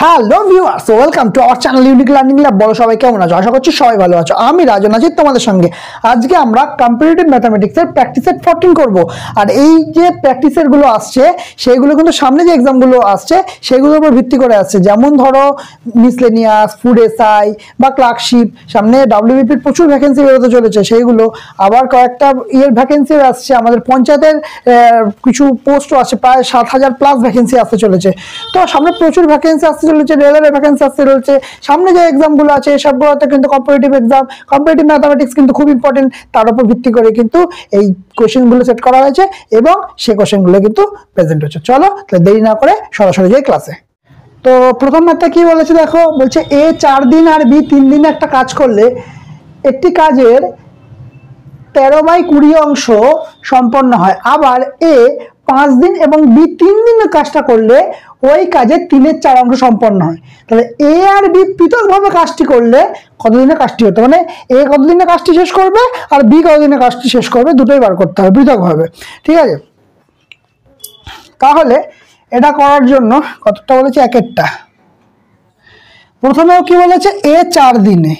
Hello viewers, welcome to our channel unique learning lab. বলো সবাই কেমন আছো? আশা করছি সবাই ভালো আছো। আমি রাজন আছি তোমাদের সঙ্গে। আজকে আমরা কম্পিটিটিভ ম্যাথামেটিক্সের প্র্যাকটিস সেট 14 করব। আর এই যে প্র্যাকটিস সেটগুলো আসছে সেইগুলো কিন্তু সামনে যে এক্সামগুলো আসছে সেগুলোর উপর ভিত্তি করে আসছে। যেমন ধরো মিসলেনিয়াস, ফুড এসআই বা ক্লার্কশিপ, সামনে ডাব্লিউবিপির প্রচুর ভ্যাকেন্সি বেরোতে চলেছে সেইগুলো, আবার কয়েকটা ভ্যাকেন্সি আসছে। আমাদের পঞ্চায়েতের কিছু পোস্টও আছে, প্রায় 7,000 প্লাস ভ্যাকেন্সি আসতে চলেছে। তো সামনে প্রচুর ভ্যাকেন্সি আসতে চলেছে, রেলের ভ্যাকেন্সি আসতে চলেছে। সামনে যে এক্সামগুলো আছে সবগুলোতে কিন্তু কম্পিটিটিভ এক্সাম, কম্পিটিটিভ ম্যাথামেটিক্স কিন্তু খুব ইম্পর্টেন্ট। তার উপর ভিত্তি করে কিন্তু এই কোশ্চেনগুলো সেট করা হয়েছে এবং সেই কোশ্চেনগুলো কিন্তু প্রেজেন্ট হচ্ছে। চলো তাহলে দেরি না করে সরাসরি যাই ক্লাসে। তো প্রথম ম্যাথটা কি বলেছে দেখো, বলছে এ 4 দিন আর বি 3 দিনে একটা কাজ করলে একটি কাজের 13/20 অংশ সম্পন্ন হয়। আবার এ 5 দিন এবং বি 3 দিনের কাজটা করলে ওই কাজের 3/4 অংশ সম্পন্ন হয়। তাহলে এ আর বি পৃথকভাবে কাজটি করলে কতদিনে কাজটি হতো, মানে এ কতদিনে কাজটি শেষ করবে আর বি কতদিনে কাজটি শেষ করবে, দুটোই বার করতে হবে পৃথকভাবে। ঠিক আছে, তাহলে এটা করার জন্য কতটা বলেছে, এক একটা। প্রথমেও কি বলেছে, এ 4 দিনে,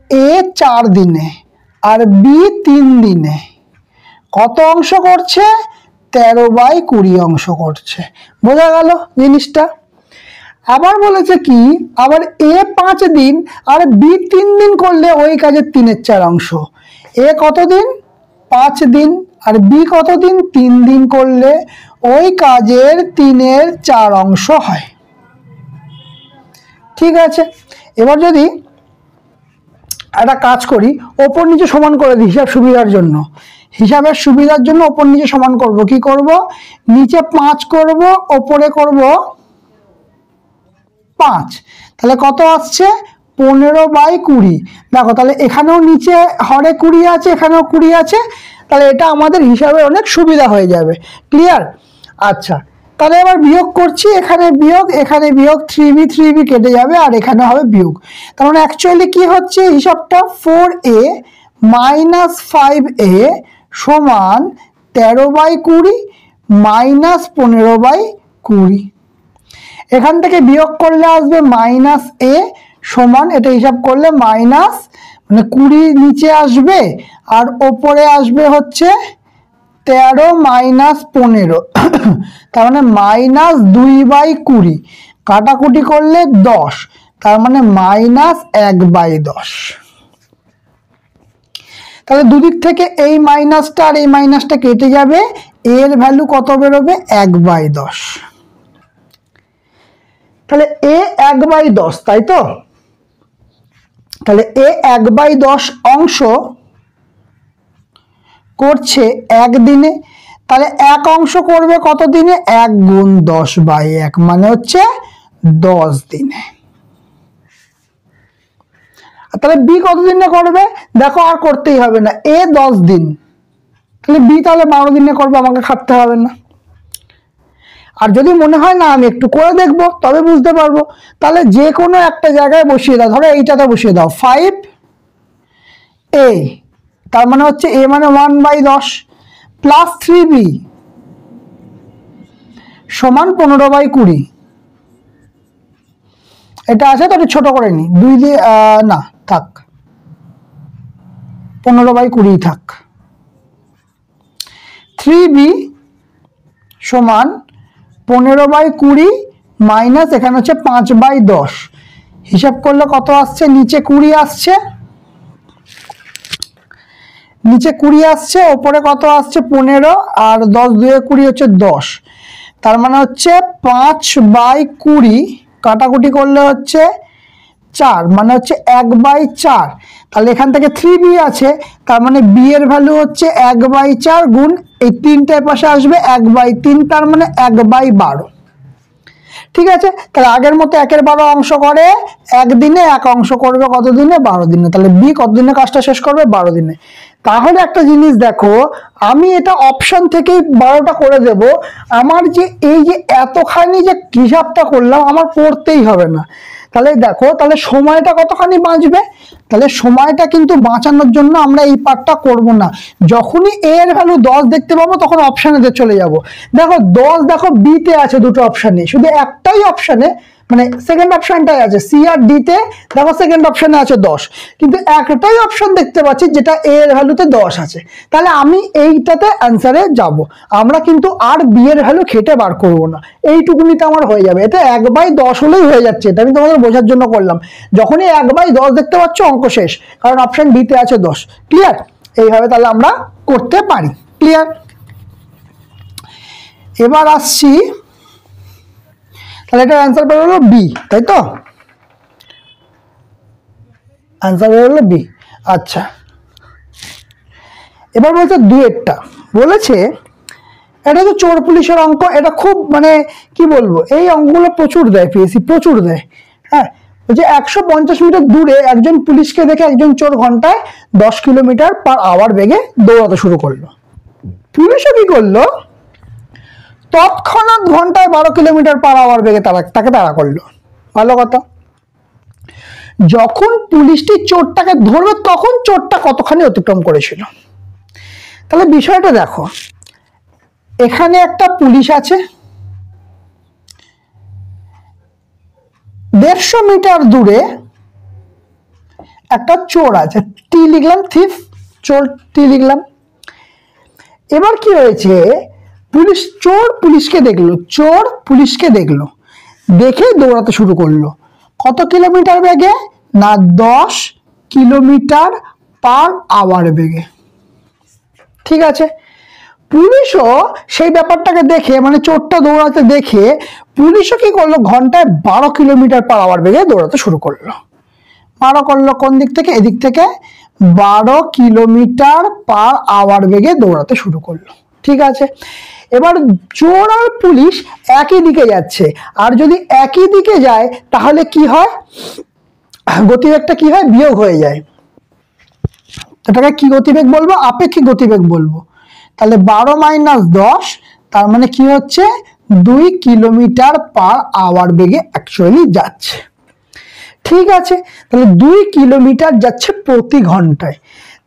এ 4 দিনে আর বি 3 দিনে কত অংশ করছে, 13/20 অংশ করছে। বোঝা গেল জিনিসটা। আবার বলেছে কি, আবার এ 5 দিন আর বি 3 দিন করলে ওই কাজের 3/4 অংশ। এ কতদিন, 5 দিন আর বি কতদিন, 3 দিন করলে ওই কাজের 3/4 অংশ হয়। ঠিক আছে, এবার যদি একটা কাজ করি, ওপর নিচে সমান করে দিই হিসাব সুবিধার জন্য। হিসাবের সুবিধার জন্য ওপর নিচে সমান করব। কি করব, নিচে 5 করব, ওপরে করব 5। তাহলে কত আসছে, 15/20। দেখো তাহলে এখানেও নিচে হরে 20 আছে, এখানেও 20 আছে। তাহলে এটা আমাদের হিসাবে অনেক সুবিধা হয়ে যাবে। ক্লিয়ার? আচ্ছা, তাহলে এবার বিয়োগ করছি। এখানে বিয়োগ, এখানে বিয়োগ, 3b কেটে যাবে আর এখানে হবে বিয়োগ। তার মানে অ্যাকচুয়ালি কি হচ্ছে হিসাবটা, 4a - 5a সমান 13/20 - 15/20। এখান থেকে বিয়োগ করলে আসবে -a সমান, এটা হিসাব করলে মাইনাস, মানে 20 নিচে আসবে আর ওপরে আসবে হচ্ছে 13 - 15, তার মানে -2/20। কাটাকুটি করলে 10, তার মানে -1/10। তাহলে দুদিক থেকে এই মাইনাসটা আর এই মাইনাসটা কেটে যাবে, এর ভ্যালু কত বেরোবে, 1/10। তাহলে এ 1/10, তাই তো? তাহলে এ 1/10 অংশ করছে 1 দিনে। তাহলে 1 অংশ করবে কত দিনে, 1 গুণ 10/1 মানে হচ্ছে 10 দিনে। তাহলে বি কত দিনে করবে, দেখো আর করতেই হবে না, এ 10 দিন, তাহলে বি তাহলে 12 দিনে করবে, আমাকে খাটতে হবে না। আর যদি মনে হয় না আমি একটু করে দেখবো তবে বুঝতে পারবো, তাহলে যে কোনো একটা জায়গায় বসিয়ে দাও। ধরো এইটাতে বসিয়ে দাও 5a, তার মানে হচ্ছে a মানে 1/10 প্লাস 3b সমান 15/20। এটা আছে তো, এটা ছোট করে নি, 2 দিয়ে না থাক, 15/20 থাক। 3b সমান 15/20 মাইনাস এখানে হচ্ছে 5/10। হিসাব করলে কত আসছে, নিচে 20 আসছে, নিচে 20 আসছে, ওপরে কত আসছে 15, আর 10 2 20 হচ্ছে 10। তার মানে হচ্ছে 5/20, কাটাকুটি করলে হচ্ছে 4, মানে হচ্ছে 1/4। তাহলে এখান থেকে 3b আছে, তার মানে b এর ভ্যালু হচ্ছে 1/4 গুণ এই 3টার পাশে আসবে 1/3, তার মানে 1/12। ঠিক আছে, তাহলে আগের মতো 1/12 অংশ করে 1 দিনে, 1 অংশ করবে কত দিনে, 12 দিনে। তাহলে বি কত দিনে কাজটা শেষ করবে, 12 দিনে। তাহলে একটা জিনিস দেখো, আমি এটা অপশন থেকেই 12টা করে দেব। আমার যে এই যে এতখানি যে হিসাবটা করলাম আমার করতেই হবে না। তাহলে দেখো, তাহলে সময়টা কতখানি বাঁচবে, তাহলে সময়টা কিন্তু বাঁচানোর জন্য আমরা এই পার্টটা করব না। যখনই a এর ভ্যালু 10 দেখতে পাবো তখন অপশানেতে চলে যাব। দেখো 10 দেখো b তে আছে, দুটো অপশানে, শুধু একটাই অপশানে মানে সেকেন্ড অপশনটাই আছে সি আর ডি তে, দেখো সেকেন্ড অপশনে আছে 10, কিন্তু একটাই অপশন দেখতে পাচ্ছি যেটা এ এর ভ্যালুতে 10 আছে, তাহলে আমি এইটাতে অ্যান্সারে যাব। আমরা কিন্তু আর বি এর ভ্যালু খেটে বার করব না, এইটুকুনিতে আমার হয়ে যাবে। এটা 1/10 হলেই হয়ে যাচ্ছে, এটা আমি তোমাদের বোঝার জন্য করলাম। যখনই 1/10 দেখতে পাচ্ছ অঙ্ক শেষ, কারণ অপশন ডি তে আছে 10। ক্লিয়ার? এইভাবে তাহলে আমরা করতে পারি। ক্লিয়ার? এবার আসছি, তাহলে এটা অ্যান্সার বের হলো বি, তাই তো? অ্যান্সার বের হলো বি। আচ্ছা, এবার বলছে দুয়েরটা, বলেছে এটা তো চোর পুলিশের অঙ্ক, এটা খুব মানে কি বলবো, এই অঙ্কগুলো প্রচুর দেয় পিএসসি, প্রচুর দেয়। হ্যাঁ, বলছে 150 মিটার দূরে একজন পুলিশকে দেখে একজন চোর ঘন্টায় 10 কিলোমিটার পার আওয়ার বেগে দৌড়াতে শুরু করলো। পুলিশও কি করলো, তৎক্ষণাৎ ঘন্টায় 12 কিলোমিটার পার আওয়ার বেগে তাকে তাড়া করলো। ভালো কথা। যখন পুলিশটি চোরটাকে ধরবে তখন চোরটা কতখানি অতিক্রম করেছিল? তাহলে বিষয়টা দেখো, এখানে একটা পুলিশ আছে, 150 মিটার দূরে একটা চোর আছে, টি লিখলাম, থিফ, চোর টি লিখলাম। এবার কি হয়েছে, চোর পুলিশকে দেখলো, দেখে দৌড়াতে শুরু করলো। কত কিলোমিটার বেগে? না 10 কিলোমিটার পার আওয়ার বেগে। ঠিক আছে, পুলিশও সেই ব্যাপারটাকে দেখে, মানে চোরটা দৌড়াতে দেখে পুলিশও কি করলো, ঘন্টায় 12 কিলোমিটার পার আওয়ার বেগে দৌড়াতে শুরু করলো। 12 করলো কোন দিক থেকে? এদিক থেকে 12 কিলোমিটার পার আওয়ার বেগে দৌড়াতে শুরু করলো। ঠিক আছে, এবার চোর আর পুলিশ একই দিকে যাচ্ছে, আর যদি একই দিকে যায় তাহলে কি হয়, গতিবেগটা কি হয়, বিয়োগ হয়ে যায়। এটাকে কি গতিবেগ বলবো? আপেক্ষিক গতিবেগ বলবো। তাহলে 12 - 10, তার মানে কি হচ্ছে, 2 কিলোমিটার পার আওয়ার বেগে অ্যাকচুয়ালি যাচ্ছে। ঠিক আছে, তাহলে 2 কিলোমিটার যাচ্ছে প্রতি ঘন্টায়।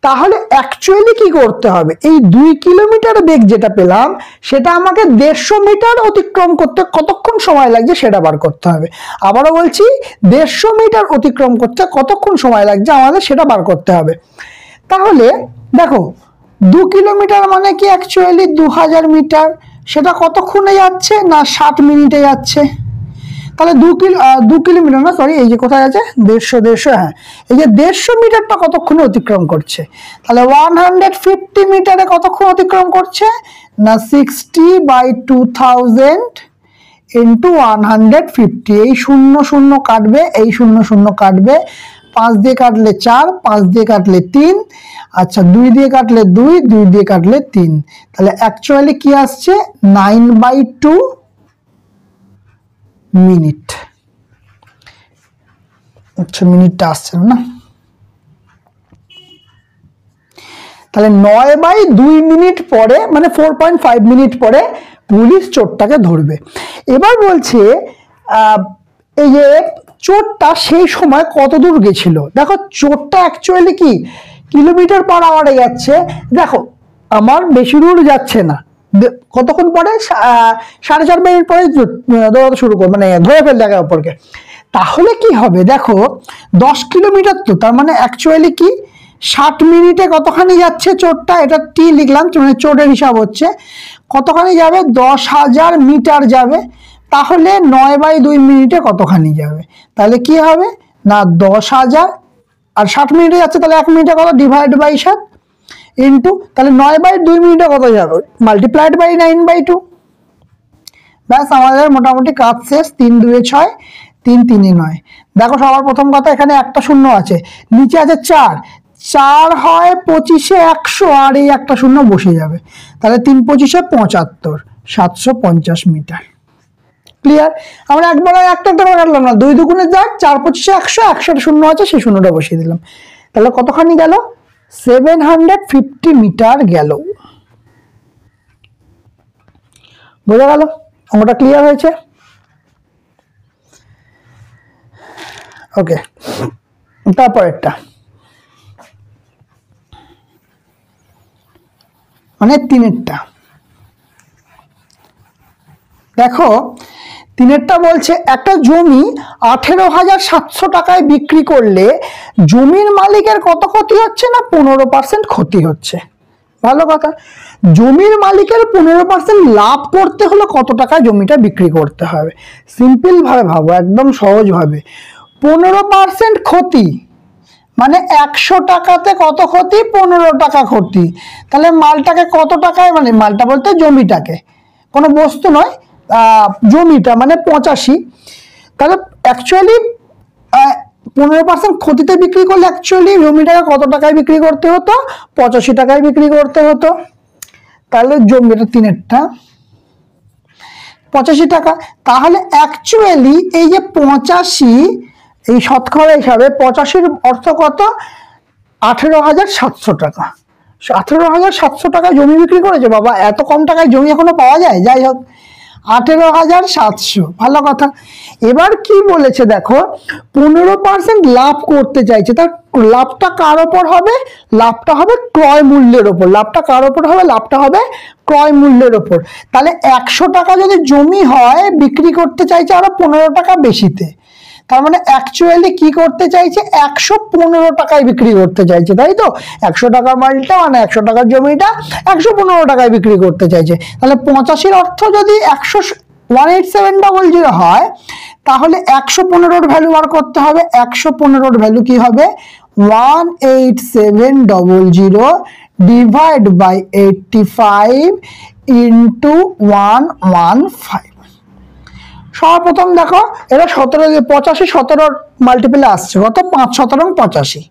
তাহলে অ্যাকচুয়ালি কি করতে হবে, এই 2 কিলোমিটার বেগ যেটা পেলাম সেটা আমাকে 150 মিটার অতিক্রম করতে কতক্ষণ সময় লাগছে সেটা বার করতে হবে। আবারও বলছি, 150 মিটার অতিক্রম করতে কতক্ষণ সময় লাগছে আমাদের সেটা বার করতে হবে। তাহলে দেখো, 2 কিলোমিটার মানে কি অ্যাকচুয়ালি 2000 মিটার, সেটা কতক্ষণে যাচ্ছে? না 60 মিনিটে যাচ্ছে। তাহলে 2 কিলোমিটার না, সরি, এই যে কোথায় আছে 150, হ্যাঁ, এই যে 150 মিটারটা কতক্ষণে অতিক্রম করছে? তাহলে 150 মিটারে কতক্ষণ অতিক্রম করছে? না 60/2000 ইন্টু 150। এই 0 0 কাটবে, এই 0 0 কাটবে, 5 দিয়ে কাটলে 4, 5 দিয়ে কাটলে 3, আচ্ছা 2 দিয়ে কাটলে 2, 2 দিয়ে কাটলে 3। তাহলে অ্যাকচুয়ালি কি আসছে, 9/2 মিনিট। আচ্ছা, মিনিটটা আসছে না, তাহলে 9/2 মিনিট পরে, মানে 4.5 মিনিট পরে পুলিশ চোরটাকে ধরবে। এবার বলছে এই যে চোরটা সেই সময় কত দূর গেছিল। দেখো, চোরটা অ্যাকচুয়ালি কি কিলোমিটার পার আওয়ারে যাচ্ছে। দেখো, আমার বেশি দূর যাচ্ছে না, কতক্ষণ পরে, 4.5 মিনিট পরে দৌড়াতে শুরু করবে, মানে ধরে ফেললে একে অপরকে। তাহলে কি হবে, দেখো 10 কিলোমিটার, তো তার মানে অ্যাকচুয়ালি কি 60 মিনিটে কতখানি যাচ্ছে চোরটা, এটা টি লিখলাম, মানে চোরের হিসাব হচ্ছে, কতখানি যাবে, 10,000 মিটার যাবে। তাহলে 9/2 মিনিটে কতখানি যাবে? তাহলে কি হবে, না 10,000, আর 60 মিনিটে যাচ্ছে, তাহলে 1 মিনিটে কত, ডিভাইড বাই 7 ইন্টু, তাহলে 9/2 মিনিটে কত যাবে, মাল্টিপ্লাইড বাই 9/2। ব্যাস, আমাদের মোটামুটি কাজ শেষ। 3 2 6, 3 3 9। দেখো, সবার প্রথম কথা, এখানে একটা শূন্য আছে, নিচে আছে 4, 4 হয় 25-এ 100, আর এই একটা শূন্য বসে যাবে। তাহলে 3 25-এ 75, 750 মিটার। ক্লিয়ার? আমরা একবার একটা কাটলাম না, 2 2 যাক, 4 25-এ 100, 100 শূন্য আছে, সেই শূন্যটা বসিয়ে দিলাম। তাহলে কতখানি গেল, 750 মিটার গেল। বোঝা গেল? অঙ্কটা ক্লিয়ার হয়েছে? ওকে, তারপরেরটা, মানে 3-এরটা। দেখো, তিনেরটা বলছে একটা জমি 18,700 টাকায় বিক্রি করলে জমির মালিকের কত ক্ষতি হচ্ছে না 15% ক্ষতি হচ্ছে। ভালো কথা, জমির মালিকের 15% লাভ করতে হলে কত টাকায় জমিটা বিক্রি করতে হবে? সিম্পল ভাবে ভাবো, একদম সহজ ভাবে। 15% ক্ষতি মানে 100 টাকাতে কত ক্ষতি? 15 টাকা ক্ষতি। তাহলে মালটাকে কত টাকায়, মানে মালটা বলতে জমিটাকে, কোনো বস্তু নয়, জমিটা মানে 85। তাহলে অ্যাকচুয়ালি 15% ক্ষতিতে বিক্রি করলে অ্যাকচুয়ালি জমিটাকে কত টাকায় বিক্রি করতে হতো? 85 টাকায় বিক্রি করতে হতো। তাহলে জমিটা তিনেরটা 85 টাকা। তাহলে অ্যাকচুয়ালি এই যে 85, এই শতকরা হিসাবে 85-র অর্থ কত? 18,700 টাকা। 18,700 টাকায় জমি বিক্রি করেছে। বাবা, এত কম টাকায় জমি এখনো পাওয়া যায়? যাই হোক, 18,700। ভালো কথা। এবার কি বলেছে দেখো, 15% লাভ করতে চাইছে। তার লাভটা কার ওপর হবে? লাভটা হবে ক্রয় মূল্যের ওপর। লাভটা কার ওপর হবে? লাভটা হবে ক্রয় মূল্যের ওপর। তাহলে 100 টাকা যদি জমি হয়, বিক্রি করতে চাইছে আরো 15 টাকা বেশিতে। তার মানে অ্যাকচুয়ালি কি করতে চাইছে? 115 টাকায় বিক্রি করতে চাইছে, তাই তো? 100 টাকা মালটা মানে 100 টাকার জমিটা 115 টাকায় বিক্রি করতে চাইছে। তাহলে 85-র অর্থ যদি 18700 হয়, তাহলে 115-র ভ্যালু বার করতে হবে। 115-র ভ্যালু কি হবে? 18700 ডিভাইড বাই 85 ইন্টু 115। সর্বপ্রথম দেখো, এটা 17, 85 17 মাল্টিপলে আসছে কত? 5 17 85।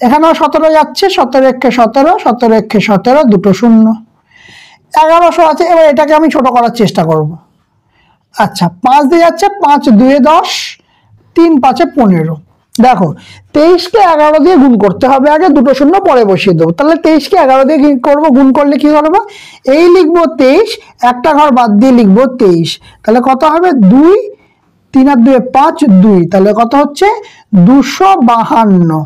এখানেও 17 যাচ্ছে, 17 একে 17, 17 একে 17, দুটো শূন্য, 1100 আছে। এবার এটাকে আমি ছোট করার চেষ্টা করব। আচ্ছা, 5 দিয়ে যাচ্ছে, 5 2 10, 3 5 15। দেখো, 23-কে 11 দিয়ে গুণ করতে হবে আগে, দুটো শূন্য পরে বসিয়ে দেবো। তাহলে 23-কে 11 দিয়ে করবো, গুণ করলে কি করবো? এই লিখবো 23, একটা ঘর বাদ দিয়ে লিখবো 23। তাহলে কত হবে? 2 3 আর 2 5, 2। তাহলে কত হচ্ছে? 252।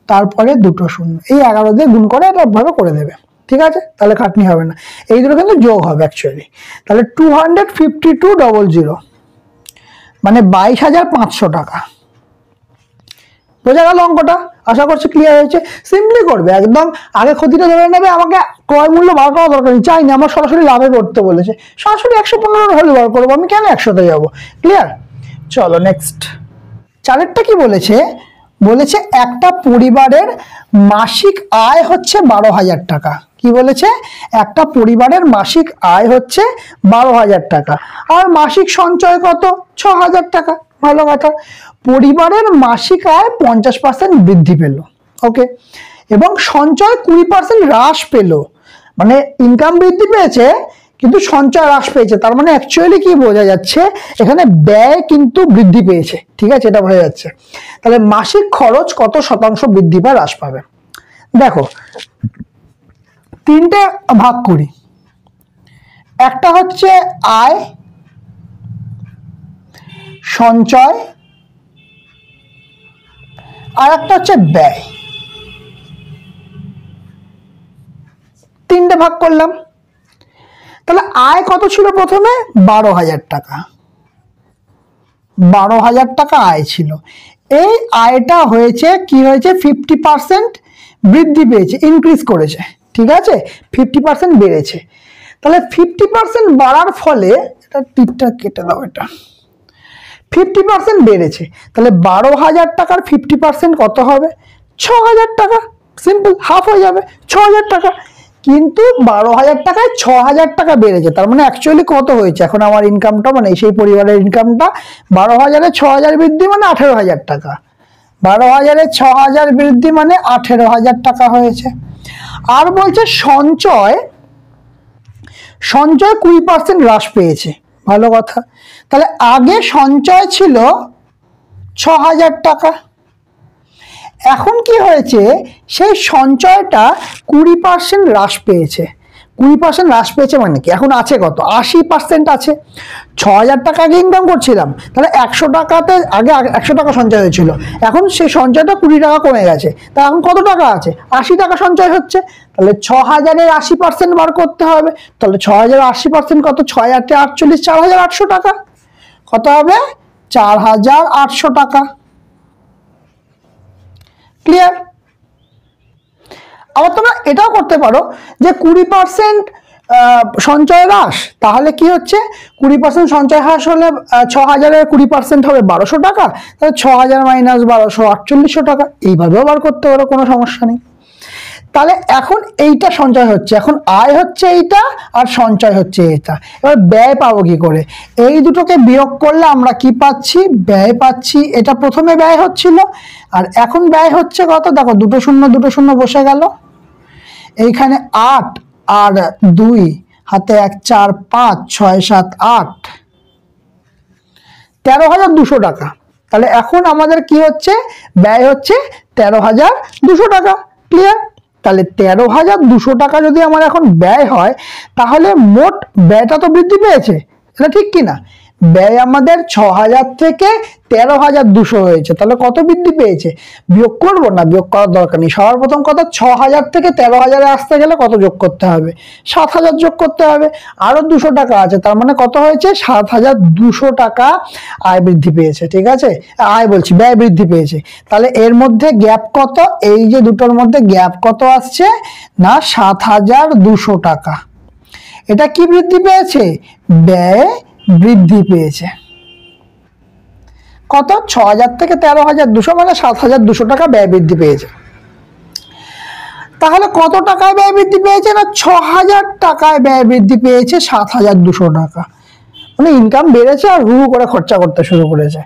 তারপরে দুটো শূন্য, এই 11 দিয়ে গুণ করে এটা ভাবে করে দেবে। ঠিক আছে, তাহলে খাটনি হবে না। এই দুটো কিন্তু যোগ হবে অ্যাকচুয়ালি। তাহলে 252,000 মানে 22,500 টাকা। বোঝা গেল অঙ্কটা? আশা করছি ক্লিয়ার হয়েছে। সিম্পলি করবে একদম, আগে ক্ষতিটা ধরে নেবে। আমাকে ক্রয় মূল্য বার করা দরকার নেই, চাই না, আমার সরাসরি লাভে করতে বলেছে। সরাসরি 115 ভ্যালু বার করবো, আমি কেন 100-তে যাবো? ক্লিয়ার? চলো নেক্সট। চারেরটা কি বলেছে? বলেছে একটা পরিবারের মাসিক আয় হচ্ছে 12,000 টাকা। কি বলেছে? একটা পরিবারের মাসিক আয় হচ্ছে 12,000 টাকা, আর মাসিক সঞ্চয় কত? 6,000 টাকা। ভালো কথা। পরিবারের মাসিক আয় 50% বৃদ্ধি পেল, ওকে, এবং সঞ্চয় 20% হ্রাস পেল। মানে ইনকাম বৃদ্ধি পেয়েছে কিন্তু সঞ্চয় হ্রাস পেয়েছে। তার মানে অ্যাকচুয়ালি কি বোঝা যাচ্ছে? এখানে ব্যয় কিন্তু বৃদ্ধি পেয়েছে। ঠিক আছে, এটা বোঝা যাচ্ছে। তাহলে মাসিক খরচ কত শতাংশ বৃদ্ধি বা হ্রাস পাবে? দেখো, 3টে ভাগ করি। একটা হচ্ছে আয়, সঞ্চয়, আর একটা হচ্ছে ব্যয়। 3টে ভাগ করলাম। তাহলে আয় কত ছিল? প্রথমে 12,000 টাকা। 12,000 টাকা আয় ছিল। এই আয়টা হয়েছে কি হয়েছে? 50% বৃদ্ধি পেয়েছে, ইনক্রিজ করেছে। ঠিক আছে, 50% বেড়েছে। তাহলে 50% বাড়ার ফলে, এটা টিপটা কেটে দাও, এটা 50% বেড়েছে। তাহলে 12,000 টাকার 50% কত হবে? 6,000 টাকা। সিম্পল, হাফ হয়ে যাবে, 6,000 টাকা। কিন্তু 12,000 টাকায় 6,000 টাকা বেড়েছে। তার মানে অ্যাকচুয়ালি কত হয়েছে? এখন আমার ইনকামটা, মানে সেই পরিবারের ইনকামটা 12,000-এ 6,000 বৃদ্ধি মানে 18,000 টাকা। 12,000-এ 6,000 বৃদ্ধি মানে 18,000 টাকা হয়েছে। আর বলছে সঞ্চয় 20% হ্রাস পেয়েছে। ভালো কথা। তাহলে আগে সঞ্চয় ছিল 6,000 টাকা, এখন কি হয়েছে? সেই সঞ্চয়টা 20% হ্রাস পেয়েছে। 20% হ্রাস পেয়েছে মানে কি? এখন আছে কত? 80% আছে। 6,000 টাকা আগে ইনকাম করছিলাম, তাহলে 100 টাকাতে আগে 100 টাকা সঞ্চয় হয়েছিল, এখন সেই সঞ্চয়টা 20 টাকা কমে গেছে। তা এখন কত টাকা আছে? 80 টাকা সঞ্চয় হচ্ছে। তাহলে 6,000-এর 80% বার করতে হবে। তাহলে 6,000-এর 80% কত? 6 8 48, 4,800 টাকা। কত হবে 4800 টাকা। ক্লিয়ার? আবার তোমরা এটাও করতে পারো যে 20% সঞ্চয় হ্রাস, তাহলে কি হচ্ছে 20% সঞ্চয় হ্রাস হলে 6000-এর 20% হবে 1200 টাকা, তাহলে 6000 মাইনাস 1200 4800 টাকা। এইভাবেও বার করতে পারো, কোনো সমস্যা নেই। তাহলে এখন এইটা সঞ্চয় হচ্ছে, এখন আয় হচ্ছে এইটা আর সঞ্চয় হচ্ছে এটা। এবার ব্যয় পাবো কি করে? এই দুটোকে বিয়োগ করলে আমরা কি পাচ্ছি? ব্যয় পাচ্ছি। এটা প্রথমে ব্যয় হচ্ছিল আর এখন ব্যয় হচ্ছে কত? দেখো দুটো শূন্য বসে গেল। এইখানে 8 আর 2 হাতে 1 4 5 6 7 8 13,200 টাকা। তাহলে এখন আমাদের কি হচ্ছে? ব্যয় হচ্ছে 13,200 টাকা। ক্লিয়ার? তাহলে 13,200 টাকা যদি আমার এখন ব্যয় হয়, তাহলে মোট ব্যয়টা তো বৃদ্ধি পেয়েছে, এটা ঠিক কিনা? ব্যয় আমাদের 6000 থেকে 13,200 হয়েছে, তাহলে কত বৃদ্ধি পেয়েছে? বিয়োগ করবো না? বিয়োগ করার দরকার নেই। সবার প্রথম কথা, 6000 থেকে 13,000-এ আসতে গেলে কত যোগ করতে হবে? 7000 যোগ করতে হবে। আরো 200 টাকা আছে, তার মানে কত হয়েছে? 7200 টাকা আয় বৃদ্ধি পেয়েছে। ঠিক আছে, আয় বলছি, ব্যয় বৃদ্ধি পেয়েছে। তাহলে এর মধ্যে গ্যাপ কত? এই যে দুটোর মধ্যে গ্যাপ কত আসছে না? 7200 টাকা। এটা কি বৃদ্ধি পেয়েছে? ব্যয় বৃদ্ধি পেয়েছে। কত? 6000 থেকে 13,200, মানে 7200 টাকা ব্যয় বৃদ্ধি পেয়েছে। তাহলে কত টাকায় ব্যয় বৃদ্ধি পেয়েছে? না 6000 টাকায় ব্যয় বৃদ্ধি পেয়েছে 7200 টাকা। মানে ইনকাম বেড়েছে আর হু করে খরচা করতে শুরু করেছে।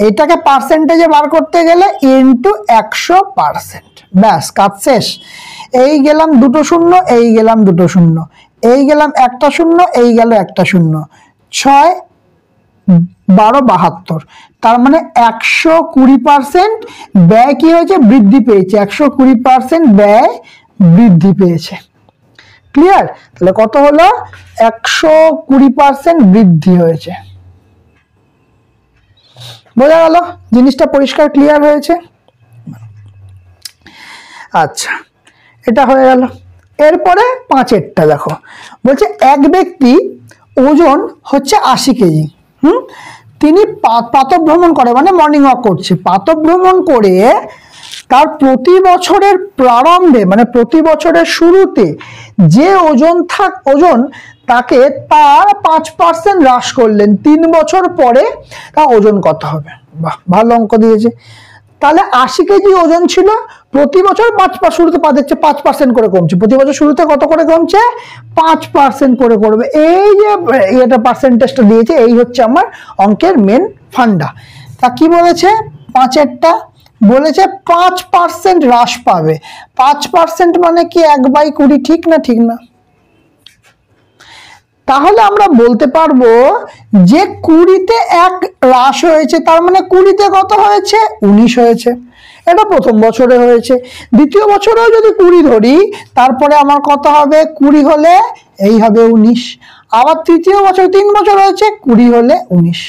এইটাকে পার্সেন্টেজে বার করতে গেলে ইনটু 100%। ব্যাস, কাজ শেষ। এই গেলাম দুটো শূন্য, এই গেলাম দুটো শূন্য, এই গেলাম একটা শূন্য, এই গেল একটা শূন্য। 6 12 72, তার মানে 120% ব্যয় কি হয়েছে? বৃদ্ধি পেয়েছে। 120% ব্যয় বৃদ্ধি পেয়েছে। ক্লিয়ার? তাহলে কত হলো? 120% বৃদ্ধি হয়েছে। বোঝা গেল? জিনিসটা পরিষ্কার, ক্লিয়ার হয়েছে? আচ্ছা, এটা হয়ে গেল। এরপরে 5-এরটা দেখো, বলছে এক ব্যক্তি ওজন হচ্ছে 80 কেজি। তিনি প্রাতঃ ভ্রমণ করে, মানে মর্নিং ওয়াক করছে। প্রাতঃ ভ্রমণ করে তার প্রতি বছরের প্রারম্ভে, মানে প্রতি বছরের শুরুতে যে ওজন তাকে তার 5% হ্রাস করলেন, 3 বছর পরে তার ওজন কত হবে? বাহ, ভালো অঙ্ক দিয়েছে। তাহলে 80 কেজি ওজন ছিল, প্রতি বছর 5% শুরুতে দেখছে 5% করে কমছে। প্রতি বছর শুরুতে কত করে কমছে? 5% করে করবে। এই যে এটা পার্সেন্টেজটা দিয়েছে, এই হচ্ছে আমার অঙ্কের মেন ফান্ডা। তা কি বলেছে? 5-এরটা বলেছে 5% হ্রাস পাবে। 5% মানে কি 1/20? ঠিক না? ঠিক না? তাহলে আমরা বলতে পারবো যে 20-তে 1 হ্রাস হয়েছে, তার মানে 20-তে কত হয়েছে? 19 হয়েছে। এটা প্রথম বছরে হয়েছে। দ্বিতীয় বছরেও যদি 20 ধরি, তারপরে আমার কত হবে? 20 হলে এই হবে 19। আবার তৃতীয় বছর, 3 বছর হয়েছে, 20 হলে 19।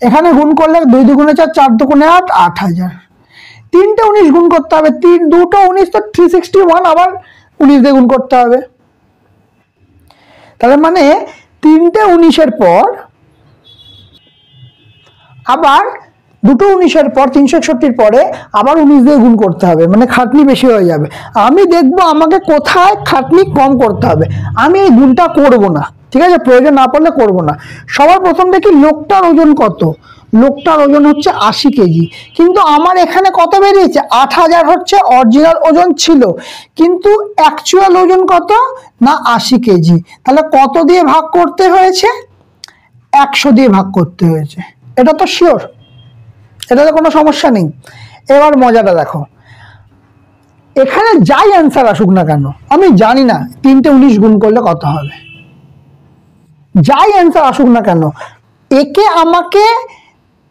এখানে গুণ করলে 2 দুগুণে 4, 4 দুগুণে 8, 8000। 3টে 19 গুণ করতে হবে। 2টো 19 তো 361, আবার 19 দিয়ে গুণ করতে হবে। তাহলে মানে 3টে 19-এর পর আবার দুটো 19-এর পর 361-র পরে আবার 19 দিয়ে গুণ করতে হবে, মানে খাটনি বেশি হয়ে যাবে। আমি দেখবো আমাকে কোথায় খাটনি কম করতে হবে। আমি এই গুণটা করব না, ঠিক আছে? প্রয়োজন না পড়লে করব না। সবার প্রথম দেখি লোকটার ওজন কত। লোকটার ওজন হচ্ছে 80 কেজি, কিন্তু আমার এখানে কত বেরিয়েছে? 8000 হচ্ছে অরিজিনাল ওজন ছিল, কিন্তু অ্যাকচুয়াল ওজন কত? না 80 কেজি। তাহলে কত দিয়ে ভাগ করতে হয়েছে? 100 দিয়ে ভাগ করতে হয়েছে। এটা তো শিওর, এটাতে কোনো সমস্যা নেই। এবার মজাটা দেখো, এখানে যাই অ্যান্সার আসুক না কেন, আমি জানি না 3টে 19 গুণ করলে কত হবে। যাই অ্যান্সার আসুক না কেন, একে আমাকে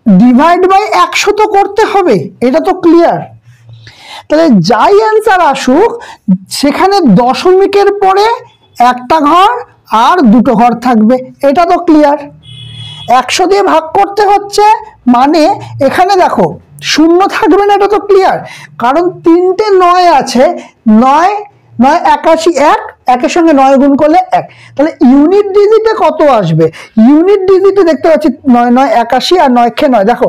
ডিভাইড বাই 100 তো করতে হবে, এটা তো ক্লিয়ার। তাহলে যাই অ্যান্সার আসুক, সেখানে দশমিকের পরে একটা ঘর আর দুটো ঘর থাকবে, এটা তো ক্লিয়ার। 100 দিয়ে ভাগ করতে হচ্ছে, মানে এখানে দেখো শূন্য থাকবে না, এটা তো ক্লিয়ার। কারণ 3টে 9 আছে, 9 9 81, একের সঙ্গে 9 গুণ করলে 1, তাহলে ইউনিট ডিজিটে কত আসবে? ইউনিট ডিজিটে দেখতে পাচ্ছি 9 9 81 আর 9 কে 9, দেখো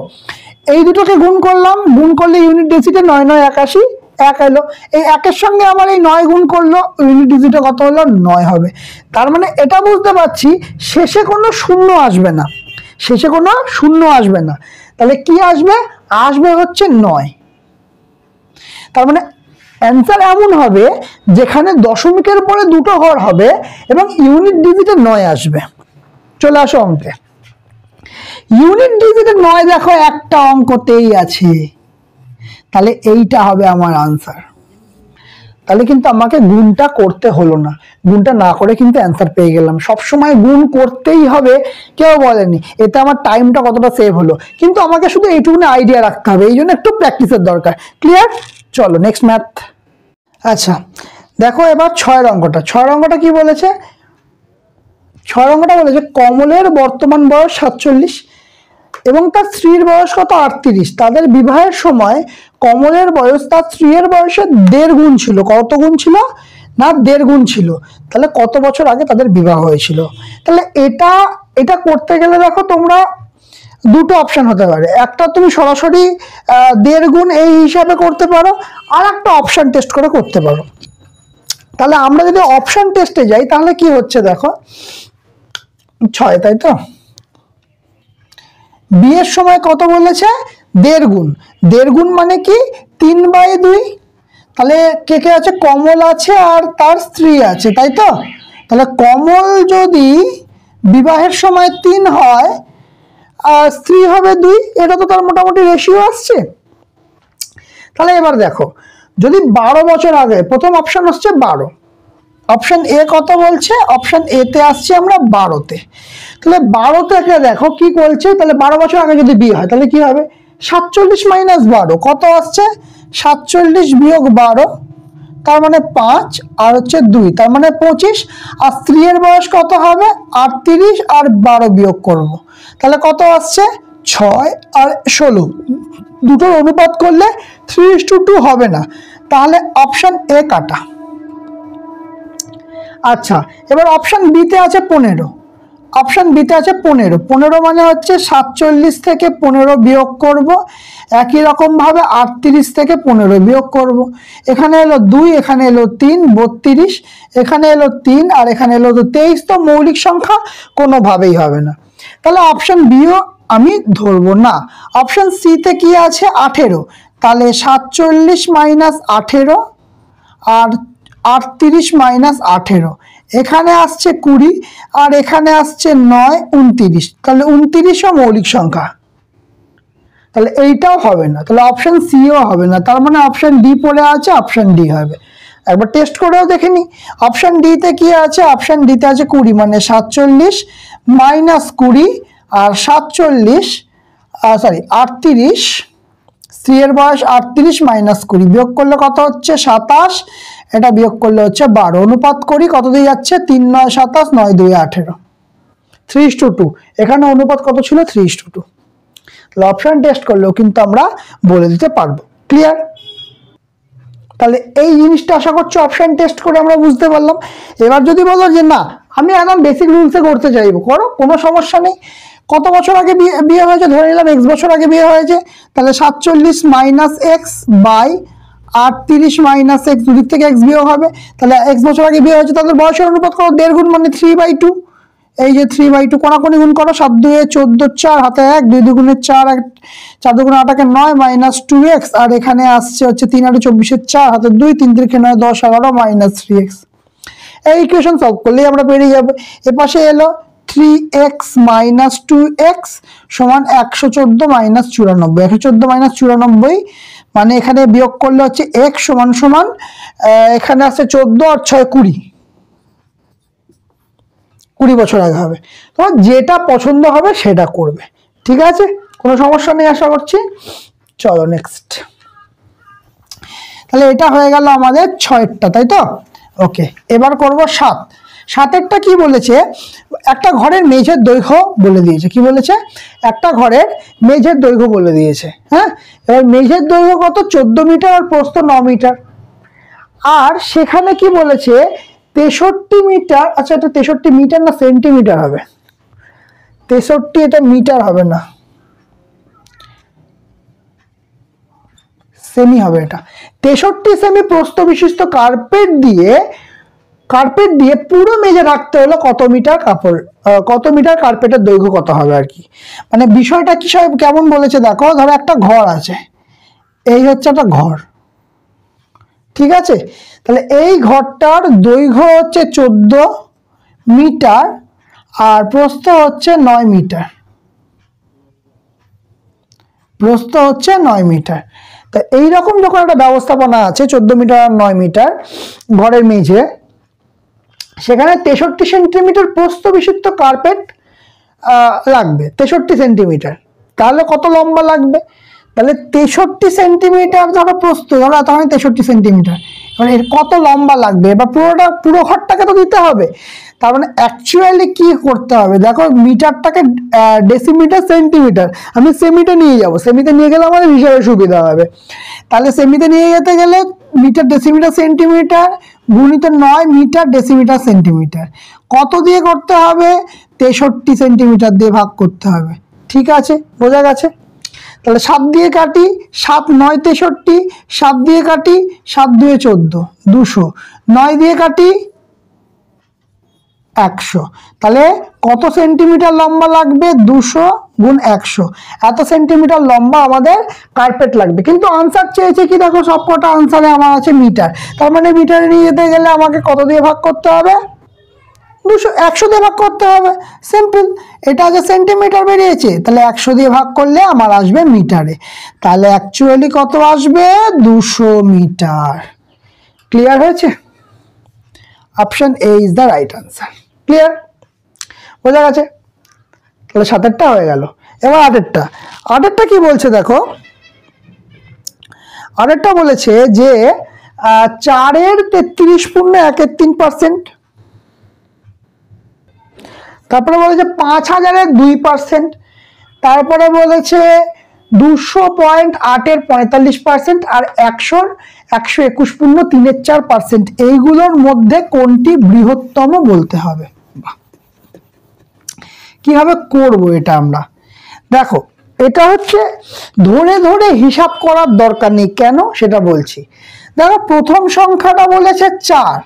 এই দুটোকে গুণ করলাম, গুণ করলে ইউনিট ডিজিটে 9 9 81 1 এলো। এই একের সঙ্গে আমার এই 9 গুণ করলো, ইউনিট ডিজিটে কত হলো? 9 হবে। তার মানে এটা বুঝতে পারছি শেষে কোনো শূন্য আসবে না, শেষে কোনো শূন্য আসবে না। তাহলে কি আসবে? আসবে হচ্ছে 9। তার মানে অ্যান্সার এমন হবে যেখানে দশমিকের পরে দুটো ঘর হবে এবং ইউনিট ডিজিটে 9 আসবে। চলে আসো অঙ্কে। ইউনিট ডিজিটে 9 দেখো একটা অঙ্কতেই আছে, তাহলে এইটা হবে আমার আনসার। তাহলে কিন্তু আমাকে গুণটা করতে হলো না, গুণটা না করে কিন্তু অ্যান্সার পেয়ে গেলাম। সবসময় গুণ করতেই হবে কেউ বলেনি, এতে আমার টাইমটা কতটা সেভ হলো, কিন্তু আমাকে শুধু এইটুকুনি আইডিয়া রাখতে হবে, এই জন্য একটু প্র্যাকটিসের দরকার। ক্লিয়ার? চলো নেক্সট ম্যাথ। আচ্ছা দেখো এবার 6 অঙ্কটা। 6 অঙ্কটা কি বলেছে? 6 অঙ্কটা বলেছে কমলের বর্তমান বয়স 47 এবং তার স্ত্রীর বয়স কত? 38। তাদের বিবাহের সময় কমলের বয়স তার স্ত্রীর বয়সের 1.5 গুণ ছিল। কত গুণ ছিল? না 1.5 গুণ ছিল। তাহলে কত বছর আগে তাদের বিবাহ হয়েছিল? তাহলে এটা করতে গেলে দেখো তোমরা দুটো অপশন হতে পারে। একটা তুমি সরাসরি 1.5 গুণ এই হিসাবে করতে পারো, আর একটা অপশন টেস্ট করে করতে পারো। তাহলে আমরা যদি অপশন টেস্টে যাই তাহলে কি হচ্ছে দেখো, 6 তাই তো, বিয়ের সময় কত বলেছে? 1.5 গুণ। 1.5 গুণ মানে কি? 3/2। তাহলে কে কে আছে? কমল আছে আর তার স্ত্রী আছে, তাই তো। তাহলে কমল যদি বিবাহের সময় 3 হয় আর স্ত্রী হবে 2, এটা তো তার মোটামুটি রেশিও আসছে। তাহলে এবার দেখো যদি 12 বছর আগে, প্রথম অপশন হচ্ছে 12, অপশন এ কত বলছে? অপশন এ তে আসছে আমরা 12তে। তাহলে 12 থেকে দেখো কি বলছে, তাহলে 12 বছর আগে যদি বিয়ে হয় তাহলে কি হবে? 47 মাইনাস 12 কত আসছে? 47 বিয়োগ 12, তার মানে 5 আর হচ্ছে 2, তার মানে 25। আর স্ত্রীর বয়স কত হবে? 38 আর 12 বিয়োগ করব, তাহলে কত আসছে? 6 আর 16। দুটোর অনুপাত করলে 3:2 হবে না, তাহলে অপশন এ কাটা। আচ্ছা এবার অপশন বিতে আছে 15। অপশন বিতে আছে 15। 15 মানে হচ্ছে 47 থেকে 15 বিয়োগ করব, একই রকম ভাবে 38 থেকে 15 বিয়োগ করব। এখানে এলো 2, এখানে এলো 3, 32, এখানে এলো 3 আর এখানে এলো 23, তো মৌলিক সংখ্যা কোনোভাবেই হবে না, তাহলে অপশন বিও আমি ধরবো না। অপশন সি তে কি আছে? 18, তাহলে 47 মাইনাস 18 আর 38 মাইনাস 18, এখানে আসছে 20 আর এখানে আসছে 9 29, তাহলে 29ও মৌলিক সংখ্যা, তাহলে এইটাও হবে না, তাহলে অপশন সিও হবে না। তার মানে অপশন ডি পড়ে আছে, অপশন ডি হবে। একবার টেস্ট করেও দেখে নি। অপশন ডি তে কি আছে? অপশন ডি তে আছে 20, মানে 47 মাইনাস 20 আর 38, স্ত্রীর বয়স 38 মাইনাস 20 বিয়োগ করলে কত হচ্ছে? 27, এটা বিয়োগ করলে হচ্ছে 12। অনুপাত করি, কত দিয়ে যাচ্ছে? 3 9 27, 9 2 18, 3:2। এখানে অনুপাত কত ছিল? 3:2। তাহলে অপশন টেস্ট করলেও কিন্তু আমরা বলে দিতে পারবো। ক্লিয়ার? তাহলে এই জিনিসটা আশা করছি অপশন টেস্ট করে আমরা বুঝতে পারলাম। এবার যদি বলো যে না আমি একদম বেসিক রুলসে করতে চাইবো, করো, কোনো সমস্যা নেই। কত বছর আগে বিয়ে হয়েছে? ধরে নিলাম x বছর আগে বিয়ে হয়েছে, তাহলে 47 minus x by 38 minus x, দুদিক থেকে x বিয়োগ হবে, তাহলে x বছর আগে বিয়ে হয়েছে, তাদের বয়সের অনুপাত করো 1.5 গুণ, মানে 3/2। এই যে 3/2 কোনাকুনি গুণ করো, 7 2 14, 4 হাতে 1, 2 2 4, 4 2 8 9 মাইনাস 2x, আর এখানে আসছে হচ্ছে 3 8 24 4 হাতে 2, 3 3 9 10 11 মাইনাস 3x। এই ইকুয়েশন সলভ করলেই আমরা পেরিয়ে যাবো। এপাশে এলো 3x মাইনাস 2x সমান 114 মাইনাস 94, 114 মাইনাস 94, মানে এখানে বিয়োগ করলে হচ্ছে x সমান সমান এখানে আছে 14 আর 6 20, 20 বছর আগে হবে। তোমার যেটা পছন্দ হবে সেটা করবে, ঠিক আছে, কোনো সমস্যা নেই আশা করছি। চলো নেক্সট। তাহলে এটা হয়ে গেল আমাদের 6টা, তাই তো? ওকে, এবার করব 7। 7এরটা কি বলেছে? একটা ঘরের মেঝের দৈর্ঘ্য বলে দিয়েছে। কি বলেছে? একটা ঘরের মেঝের দৈর্ঘ্য বলে দিয়েছে। হ্যাঁ, এবার মেঝের দৈর্ঘ্য কত? 14 মিটার আর প্রস্থ 9 মিটার। আর সেখানে কি বলেছে? 63 মিটার, আচ্ছা এটা 63 মিটার না সেন্টিমিটার হবে? 63 এটা মিটার হবে না, সেমি হবে এটা। 63 সেমি প্রস্থ বিশিষ্ট কার্পেট দিয়ে পুরো মেঝে রাখতে হলে কত মিটার কাপড়, কত মিটার কার্পেটের দৈর্ঘ্য কত হবে আর কি। মানে বিষয়টা কি সব কেমন বলেছে দেখো, ধরো একটা ঘর আছে, এই হচ্ছে একটা ঘর, ঠিক আছে? তাহলে এই ঘরটার দৈর্ঘ্য হচ্ছে 14 মিটার আর প্রস্থ হচ্ছে 9 মিটার, প্রস্থ হচ্ছে 9 মিটার। তা এইরকম যখন একটা ব্যবস্থাপনা আছে 14 মিটার আর 9 মিটার ঘরের মেঝে, সেখানে 63 সেন্টিমিটার প্রস্থ বিশিষ্ট কার্পেট লাগবে, 63 সেন্টিমিটার। তাহলে কত লম্বা লাগবে? তাহলে 63 সেন্টিমিটার ধরো প্রস্থ, ধরো তখন 63 সেন্টিমিটার, মানে এর কত লম্বা লাগবে? এবার পুরো ঘরটাকে তো দিতে হবে। তার মানে অ্যাকচুয়ালি কি করতে হবে দেখো, মিটারটাকে ডেসিমিটার সেন্টিমিটার, আমি সেমিতে নিয়ে যাব, সেমিতে নিয়ে গেলে আমাদের হিসাবে সুবিধা হবে। তাহলে সেমিতে নিয়ে যেতে গেলে মিটার ডেসিমিটার সেন্টিমিটার গুণিত 9 মিটার ডেসিমিটার সেন্টিমিটার, কত দিয়ে করতে হবে? 63 সেন্টিমিটার দিয়ে ভাগ করতে হবে। ঠিক আছে, বোঝা গেছে? তাহলে 7 দিয়ে কাটি, 7 9 63, 7 দিয়ে কাটি, 7 2 14, 200, 9 দিয়ে কাটি 100। তাহলে কত সেন্টিমিটার লম্বা লাগবে? 200 গুণ 100, এত সেন্টিমিটার লম্বা আমাদের কার্পেট লাগবে। কিন্তু আনসার চেয়েছে কি দেখো, সবকটা আনসারে আমার আছে মিটার, তার মানে মিটারে নিয়ে যেতে গেলে আমাকে কত দিয়ে ভাগ করতে হবে? 100 দিয়ে ভাগ করতে হবে, সিম্পল। এটা যে সেন্টিমিটার বেরিয়েছে, তাহলে 100 দিয়ে ভাগ করলে আমার আসবে মিটারে। তাহলে অ্যাকচুয়ালি কত আসবে? 200 মিটার। ক্লিয়ার হয়েছে? Option A is the right answer. Clear? বোঝা গেছে? তাহলে 7টা হয়ে গেল। এবার 8টা কি বলছে দেখো, 8টা বলেছে যে 4-এর 33.133%, তারপরে বলেছে 5000-এর 2%, তারপরে বলেছে 200.8-এর 45% আর 100-র 121.34%। এইগুলোর মধ্যে কোনটি বৃহত্তম বলতে হবে। কিভাবে করব এটা আমরা? দেখো, এটা হচ্ছে ধরে ধরে হিসাব করার দরকার নেই, কেন সেটা বলছি। দেখো, প্রথম সংখ্যাটা বলেছে 4,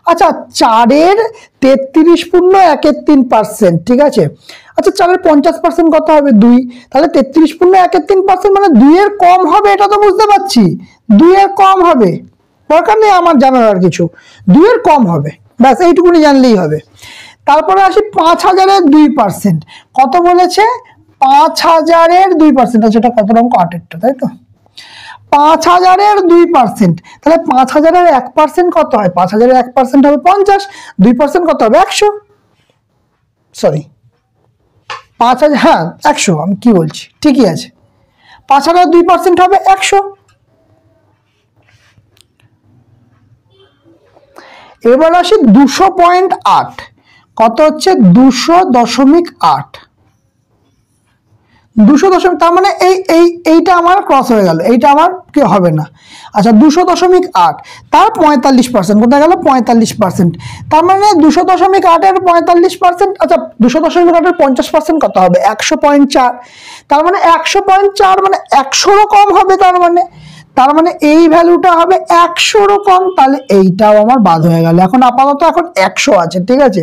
আচ্ছা 4-এর 33.133%, ঠিক আছে? আচ্ছা 4-এর 50% কত হবে? 2, তাহলে 33.133% মানে 2-এর কম হবে, এটা তো বুঝতে পারছি। 2-এর কম হবে, দরকার নেই আমার জানার আর কিছু, 2-এর কম হবে, ব্যাস এইটুকুনি জানলেই হবে। তারপরে আসি 5000-এর 2%, কত বলেছে? 5000-এর 2%, আচ্ছা এটা কত অঙ্ক? 8-এরটা, তাই তো? 5000-এর 2%, তাহলে 5000-এর 1% কত হয়? 5000-এর 1% হবে 50, 2% কত হবে? 100। সরি, 5000, হ্যাঁ 100, আমি কি বলছি, ঠিকই আছে। 5000-এর 2% হবে 100। এবার আসি 200.8, কত হচ্ছে? 200.8, 200 তার মানে এইটা আমার ক্রস হয়ে গেল, এইটা আমার কি হবে না। আচ্ছা 200.8 তার 45%, কোথায় গেল? 45%, তার মানে 200.8-এর 45%, আচ্ছা 200.8-এর 50% কত হবে? 100.4, তার মানে 100.4 মানে 100-রও কম হবে, তার মানে এই ভ্যালুটা হবে 100-রও কম, তাহলে এইটাও আমার বাদ হয়ে গেল। এখন আপাতত এখন 100 আছে, ঠিক আছে?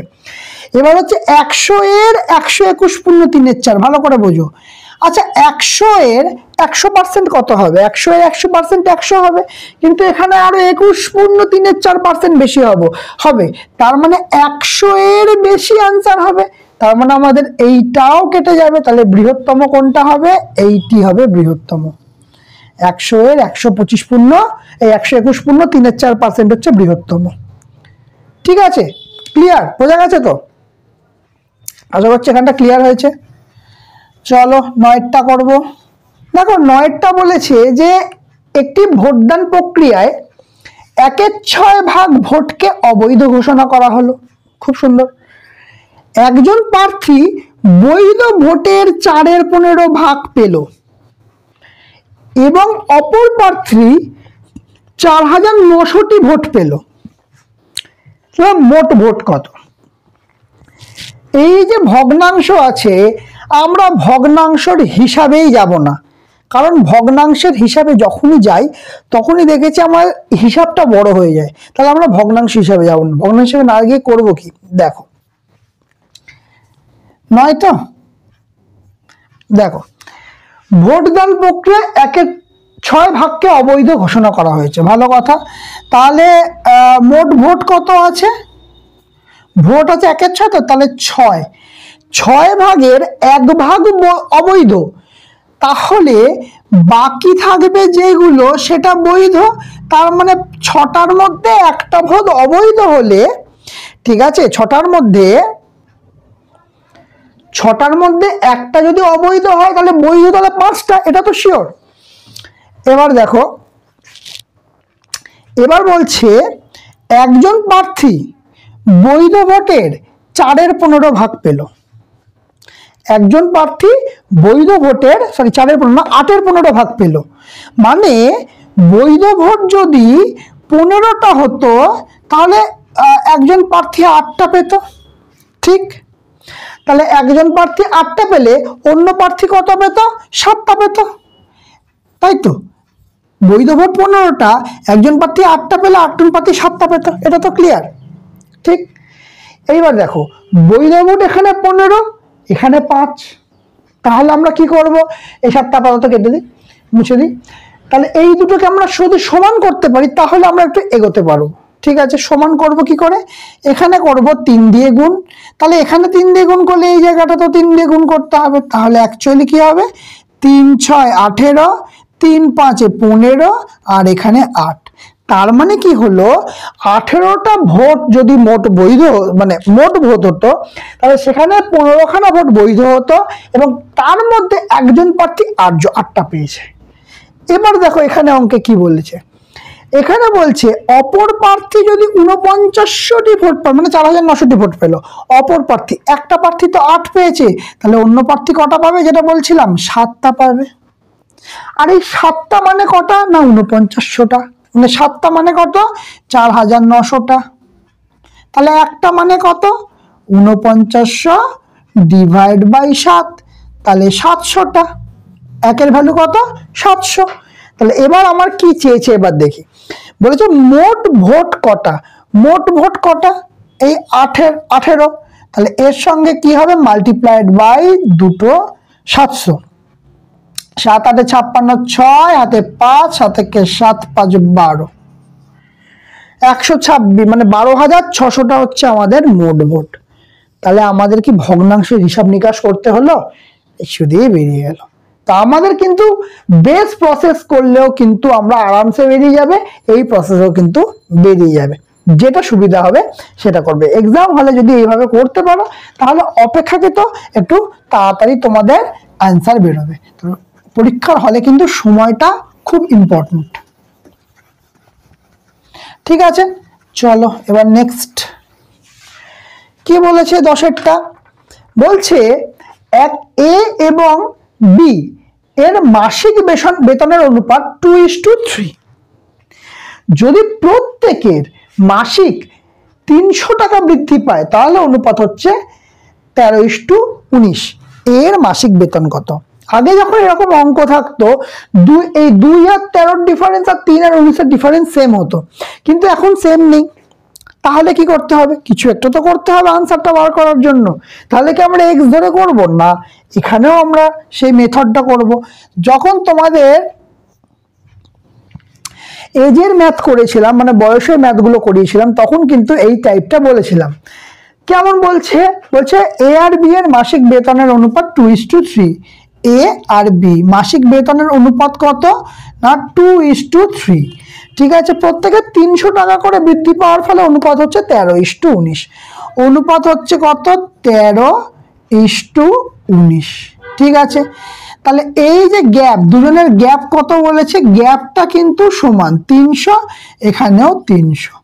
এবার হচ্ছে 100-এর 121.34, ভালো করে বোঝো। আচ্ছা 100-এর 100% কত হবে? 100-এর 100% 100 হবে, কিন্তু এখানে আরো 21.34% বেশি হবে, তার মানে 100-এর বেশি আনসার হবে, তার মানে আমাদের এইটাও কেটে যাবে। তাহলে বৃহত্তম কোনটা হবে? এইটি হবে বৃহত্তম। 100-এর 121.34% হচ্ছে বৃহত্তম। ঠিক আছে, ক্লিয়ার? বোঝা গেছে তো? আশা করছি এখানটা ক্লিয়ার হয়েছে। চলো 9টা করব। দেখো 9টা বলেছে যে একটি ভোটদান প্রক্রিয়ায় 1/6 ভাগ ভোটকে অবৈধ ঘোষণা করা হলো। খুব সুন্দর। একজন প্রার্থী বৈধ ভোটের 4/15 ভাগ পেল এবং অপর প্রার্থী 4900টি ভোট পেল। মোট ভোট কত। এই যে ভগ্নাংশ আছে, আমরা ভগ্নাংশের হিসাবেই যাব না, কারণ ভগ্নাংশের হিসাবে যখনই যাই তখনই দেখেছি আমার হিসাবটা বড় হয়ে যায়, তাহলে আমরা ভগ্নাংশ হিসাবে যাব না। ভগ্নাংশ হিসাবে না গিয়ে করবো কি, দেখো নয় তো, দেখো ভোটদান প্রক্রিয়া 1/6 ভাগকে অবৈধ ঘোষণা করা হয়েছে, ভালো কথা। তাহলে মোট ভোট কত আছে, ভোট আছে 1/6, তো তাহলে 6 ভাগের 1 ভাগ অবৈধ, তাহলে বাকি থাকবে যেগুলো সেটা বৈধ। তার মানে 6টার মধ্যে একটা ভোট অবৈধ হলে, ঠিক আছে, 6টার মধ্যে একটা যদি অবৈধ হয় তাহলে বৈধ তাহলে 5টা, এটা তো শিওর। এবার দেখো, এবার বলছে একজন প্রার্থী বৈধ ভোটের 4/15 ভাগ পেল। একজন প্রার্থী বৈধ ভোটের 8/15 ভাগ পেল, মানে বৈধ ভোট যদি 15টা হতো তাহলে একজন প্রার্থী 8টা পেত, ঠিক। তাহলে একজন প্রার্থী 8টা পেলে অন্য প্রার্থী কত পেত, 7টা পেত, তাই তো। বৈধ ভোট 15টা, একজন প্রার্থী 8টা পেলে আরেকজন প্রার্থী 7টা পেত, এটা তো ক্লিয়ার, ঠিক। এইবার দেখো বৈধ ভোট এখানে 15, এখানে 5, তাহলে আমরা কি করব, এই 7টা আপাতত কেটে দিই, মুছে দিই। তাহলে এই দুটোকে আমরা যদি সমান করতে পারি তাহলে আমরা একটু এগোতে পারবো, ঠিক আছে। সমান করব কি করে, এখানে করব 3 দিয়ে গুণ, তাহলে এখানে 3 দিয়ে গুণ করলে এই জায়গাটা তো 3 দিয়ে গুণ করতে হবে, তাহলে অ্যাকচুয়ালি কি হবে, 3 6 18, 3 5 15 আর এখানে 8। তার মানে কি হলো, 18টা ভোট যদি মোট বৈধ মানে মোট ভোট হতো, তাহলে সেখানে 15খানা ভোট বৈধ হতো এবং তার মধ্যে একজন প্রার্থী 8টা পেয়েছে। এবার দেখো এখানে অঙ্কে কি বলেছে, এখানে বলছে অপর প্রার্থী যদি 49টি ভোট পায়, মানে 4900টি ভোট পেল, অপর প্রার্থী, একটা প্রার্থী তো 8 পেয়েছে, তাহলে অন্য প্রার্থী কটা পাবে, যেটা বলছিলাম 7টা পাবে। আর এই 7টা মানে কটা না, 4900টা, মানে 7টা মানে কত, 4900টা। তাহলে একটা মানে কত, 4900 ডিভাইড বাই 7, তাহলে 700টা, একের ভ্যালু কত, 700। তাহলে এবার আমার কি চেয়েছে, এবার দেখি, বলেছে মোট ভোট কটা, মোট ভোট কটা, এই 18, তাহলে এর সঙ্গে কি হবে, মাল্টিপ্লাইড বাই 2 700, 7 8 56, 6 হাতে 5, 7 কে 7 5 12, 126, মানে 12600টা হচ্ছে আমাদের মোট ভোট। তাহলে আমাদের কি ভগ্নাংশের হিসাব নিকাশ করতে হলো, শুধুই বেরিয়ে গেল। তা আমাদের কিন্তু বেস প্রসেস করলেও কিন্তু আমরা আরামসে বেরিয়ে যাবে, এই প্রসেসও কিন্তু বেরিয়ে যাবে, যেটা সুবিধা হবে সেটা করবে। এক্সাম হলে যদি এইভাবে করতে পারো তাহলে অপেক্ষাকৃত একটু তাড়াতাড়ি তোমাদের অ্যান্সার বেরোবে। তো পরীক্ষার হলে কিন্তু সময়টা খুব ইম্পর্টেন্ট, ঠিক আছে। চলো এবার নেক্সট কি বলেছে, 10এরটা বলছে এ এবং বি এর মাসিক বেতনের অনুপাত 2:3, যদি প্রত্যেকের মাসিক 300 টাকা বৃদ্ধি পায় তাহলে অনুপাত হচ্ছে 13:19। এর মাসিক বেতন কত। আগে যখন এরকম অঙ্ক থাকতো, এই 2 আর 13 ডিফারেন্স আর 3 আর 19 ডিফারেন্স সেম হতো, কিন্তু এখন সেম নেই। তাহলে কি করতে হবে, কিছু একটা তো করতে হবে আনসারটা বার করার জন্য। তাহলে কি আমরা এক্স ধরে করব না, এখানেও আমরা সেই মেথডটা করব। যখন তোমাদের এজের ম্যাথ করেছিলাম, মানে বয়সের ম্যাথগুলো করিয়েছিলাম, তখন কিন্তু এই টাইপটা বলেছিলাম। কেমন বলছে, এ আর বি এর মাসিক বেতনের অনুপাত 2:3। এ আর বি মাসিক বেতনের অনুপাত কত না 2:3, ঠিক আছে। প্রত্যেকে 300 টাকা করে বৃদ্ধি পাওয়ার ফলে অনুপাত হচ্ছে 13:19। অনুপাত হচ্ছে কত, 13:19, ঠিক আছে। তাহলে এই যে গ্যাপ, দুজনের গ্যাপ কত বলেছে, গ্যাপটা কিন্তু সমান 300, এখানেও 300।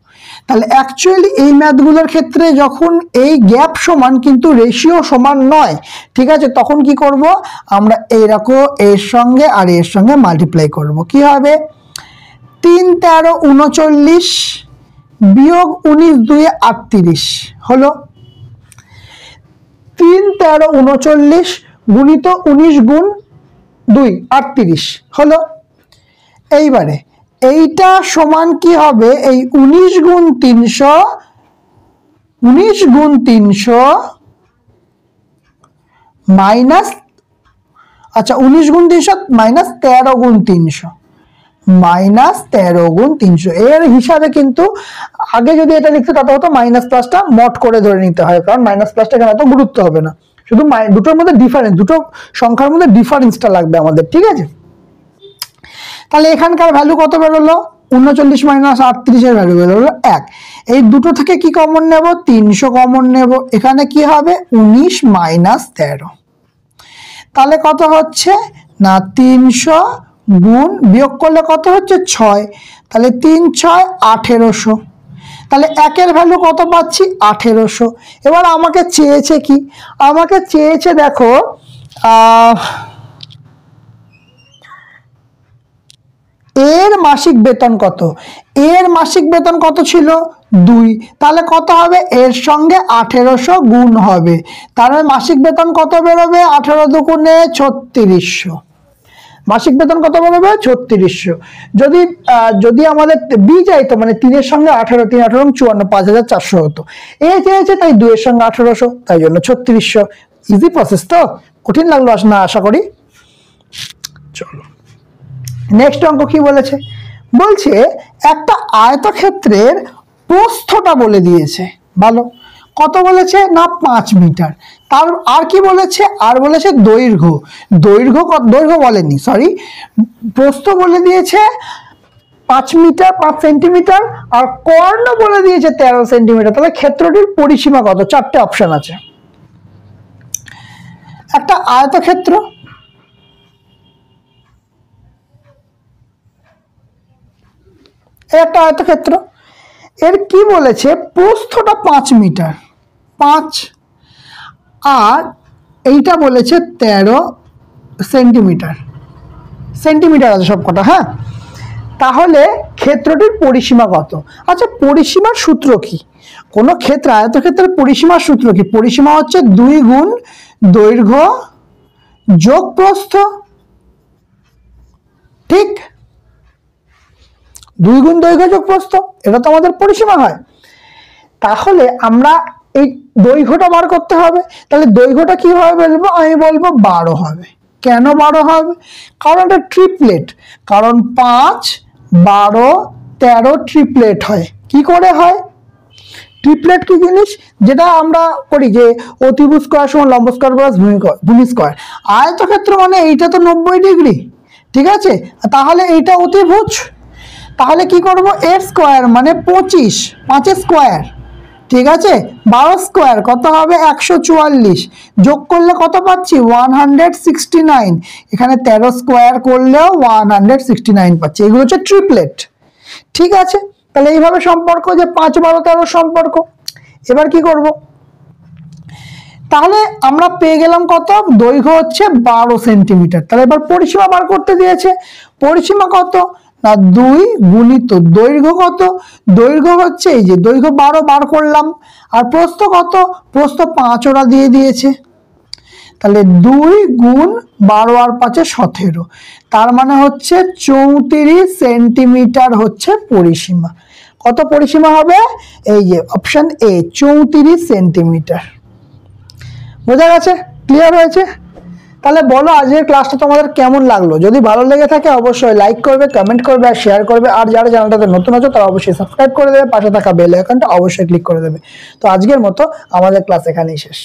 তাহলে অ্যাকচুয়ালি এই ম্যাথগুলোর ক্ষেত্রে যখন এই গ্যাপ সমান কিন্তু রেশিও সমান নয়, ঠিক আছে, তখন কি করব আমরা, এইরকম এর সঙ্গে আর এর সঙ্গে মাল্টিপ্লাই করব। কি হবে, 3 13 39 বিয়োগ 19 2 38 হলো 3 13 39 গুণিত 19 গুণ 2 38 হলো। এইবারে এইটা সমান কি হবে, এই 19 গুণ 300 মাইনাস, আচ্ছা 19 গুণ 300 মাইনাস 13 গুণ 300 মাইনাস 13 গুণ 300। এর হিসাবে কিন্তু আগে যদি এটা লিখতে তাতে হতো মাইনাস প্লাসটা মড করে ধরে নিতে হয়, কারণ মাইনাস প্লাসটা এখানে এত গুরুত্ব হবে না, শুধু দুটোর মধ্যে ডিফারেন্স, দুটো সংখ্যার মধ্যে ডিফারেন্সটা লাগবে আমাদের, ঠিক আছে। তাহলে এখানকার ভ্যালু কত বেরোলো, 39 মাইনাস 38 এর ভ্যালু বেরোলো 1। এই দুটো থেকে কি কমন নেব, 300 কমন নেব, এখানে কি হবে 19 মাইনাস 13, তাহলে কত হচ্ছে না 300 গুণ বিয়োগ করলে কত হচ্ছে 6, তাহলে 3 6 1800, তাহলে একের ভ্যালু কত পাচ্ছি 1800। এবার আমাকে চেয়েছে কি, আমাকে চেয়েছে দেখো এর মাসিক বেতন কত, এর মাসিক বেতন কত ছিল 2, তাহলে কত হবে এর সঙ্গে 1800 গুণ হবে, তাহলে মাসিক বেতন কত বেরোবে 18 দুগুণে 3600, মাসিক বেতন কত বেরোবে 3600। যদি আমাদের বি যাইতো মানে 3 এর সঙ্গে 18 3 18 54 5400 হতো, এ চেয়েছে তাই 2 এর সঙ্গে 1800 তাই জন্য 3600। ইজি প্রসেস তো, কঠিন লাগলো না আশা করি। চলো নেক্সট অঙ্ক কি বলেছে, বলছে একটা আয়তক্ষেত্রের প্রস্থটা বলে দিয়েছে, ভালো কত বলেছে না 5 মিটার, তার আর কি বলেছে, আর বলেছে দৈর্ঘ্য, দৈর্ঘ্য বলেনি সরি, প্রস্থ বলে দিয়েছে 5 মিটার 5 সেন্টিমিটার, আর কর্ণ বলে দিয়েছে 13 সেন্টিমিটার। তাহলে ক্ষেত্রটির পরিসীমা কত, 4টে অপশন আছে। একটা আয়তক্ষেত্র, একটা আয়তক্ষেত্র, এর কি বলেছে প্রস্থটা 5 মিটার 5, আর এইটা বলেছে 13 সেন্টিমিটার, সেন্টিমিটার আছে সবকটা, হ্যাঁ। তাহলে ক্ষেত্রটির পরিসীমা কত, আচ্ছা পরিসীমার সূত্র কি, কোন ক্ষেত্র আয়তক্ষেত্রের পরিসীমার সূত্র কি, পরিসীমা হচ্ছে 2 গুণ দৈর্ঘ্য যোগ প্রস্থ, ঠিক 2 গুণ দৈর্ঘ্য যোগ প্রস্থ, এটা তো আমাদের পরিসীমা হয়। তাহলে আমরা এই দৈর্ঘ্যটা বার করতে হবে, তাহলে দৈর্ঘ্যটা কিভাবে বলবো, আমি বলবো 12 হবে। কেন 12 হবে, কারণ এটা ট্রিপলেট, কারণ 5 12 13 ট্রিপলেট হয়। কি করে হয় ট্রিপলেট, কি জিনিস, যেটা আমরা করি যে অতিভুজ স্কয়ার সমান লম্ব স্কয়ার প্লাস ভূমি স্কয়ার। আয়তক্ষেত্র মানে এইটা তো 90 ডিগ্রি, ঠিক আছে, তাহলে এইটা অতিভুজ, তাহলে কি করব এর স্কয়ার মানে 25, 5 স্কয়ার, ঠিক আছে, 12 স্কয়ার কত হবে 144, যোগ করলে কত পাচ্ছি 169, এখানে 13 স্কয়ার করলেও 169 পাচ্ছি। এগুলো হচ্ছে ট্রিপলেট, ঠিক আছে। তাহলে এইভাবে সম্পর্ক যে 5 12 13 সম্পর্ক। এবার কি করব, তাহলে আমরা পেয়ে গেলাম কত, দৈর্ঘ্য হচ্ছে 12 সেন্টিমিটার। তাহলে এবার পরিসীমা বার করতে দিয়েছে, পরিসীমা কত না 2 গুণিত দৈর্ঘ্য কত, দৈর্ঘ্য হচ্ছে এই যে দৈর্ঘ্য 12 বার করলাম, আর প্রস্থ কত, প্রস্থ 5 ওরা দিয়ে দিয়েছে, তাহলে 2 গুণ 12 আর 5 17, তার মানে হচ্ছে 34 সেন্টিমিটার হচ্ছে পরিসীমা। কত পরিসীমা হবে, এই যে অপশন এ 34 সেন্টিমিটার। বোঝা গেছে, ক্লিয়ার হয়েছে? তাহলে বলো আজকের ক্লাসটা তোমাদের কেমন লাগলো, যদি ভালো লেগে থাকে অবশ্যই লাইক করবে, কমেন্ট করবে আর শেয়ার করবে, আর যারা চ্যানেলটাতে নতুন আছো তারা অবশ্যই সাবস্ক্রাইব করে দেবে, পাশে থাকা বেল আইকনটা অবশ্যই ক্লিক করে দেবে। তো আজকের মতো আমাদের ক্লাস এখানেই শেষ।